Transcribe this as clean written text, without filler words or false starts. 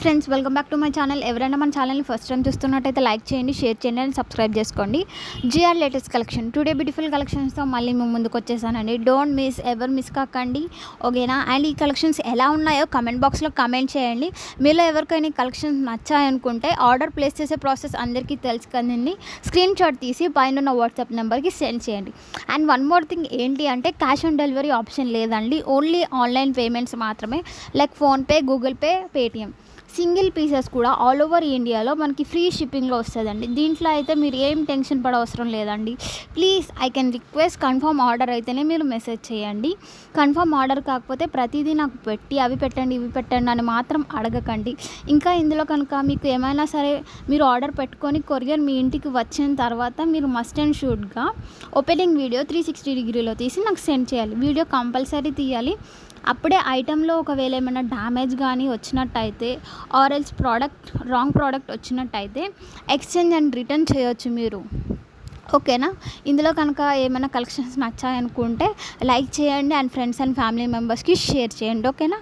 Friends, welcome back to my channel. ఎవరైనా మన ఛానల్ని ఫస్ట్ టైం చూస్తున్నట్టయితే లైక్ చేయండి, షేర్ చేయండి అండ్ సబ్స్క్రైబ్ చేసుకోండి. GR latest collection today beautiful కలెక్షన్స్తో మళ్ళీ మేము ముందుకు వచ్చేసానండి. డోంట్ మిస్, ఎవరు మిస్ కాకండి, ఓకేనా? అండ్ ఈ కలెక్షన్స్ ఎలా ఉన్నాయో కమెంట్ బాక్స్లో కమెంట్ చేయండి. మీలో ఎవరికైనా కలెక్షన్స్ నచ్చాయనుకుంటే ఆర్డర్ ప్లేస్ చేసే ప్రాసెస్ అందరికీ తెలుసు కదండి. స్క్రీన్ షాట్ తీసి పైన ఉన్న వాట్సాప్ నెంబర్కి సెండ్ చేయండి. అండ్ వన్ మోర్ థింగ్ ఏంటి అంటే క్యాష్ ఆన్ డెలివరీ ఆప్షన్ లేదండి, ఓన్లీ ఆన్లైన్ పేమెంట్స్ మాత్రమే, like PhonePe, Google pay, Paytm. Single pieces కూడా ఆల్ ఓవర్ ఇండియాలో మనకి ఫ్రీ షిప్పింగ్లో వస్తుందండి. దీంట్లో అయితే మీరు ఏం టెన్షన్ పడవసరం లేదండి. Please I can request, confirm order అయితేనే మీరు మెసేజ్ చేయండి. కన్ఫర్మ్ ఆర్డర్ కాకపోతే ప్రతిదీ నాకు పెట్టి అవి పెట్టండి ఇవి పెట్టండి అని మాత్రం అడగకండి. ఇంకా ఇందులో కనుక మీకు ఏమైనా సరే మీరు ఆర్డర్ పెట్టుకొని కొరియర్ మీ ఇంటికి వచ్చిన తర్వాత మీరు మస్ట్ అండ్ షుడ్గా ఓపెనింగ్ వీడియో 360 డిగ్రీలో తీసి నాకు సెండ్ చేయాలి. వీడియో కంపల్సరీ తీయాలి. అప్పుడే ఐటెంలో ఒకవేళ ఏమైనా డ్యామేజ్ కానీ వచ్చినట్టయితే ఆర్ ఎల్స్ రాంగ్ ప్రోడక్ట్ వచ్చినట్టయితే ఎక్స్చేంజ్ అండ్ రిటర్న్ చేయొచ్చు మీరు, ఓకేనా? ఇందులో కనుక ఏమైనా కలెక్షన్స్ నచ్చాయనుకుంటే లైక్ చేయండి అండ్ ఫ్రెండ్స్ అండ్ ఫ్యామిలీ మెంబర్స్కి షేర్ చేయండి, ఓకేనా?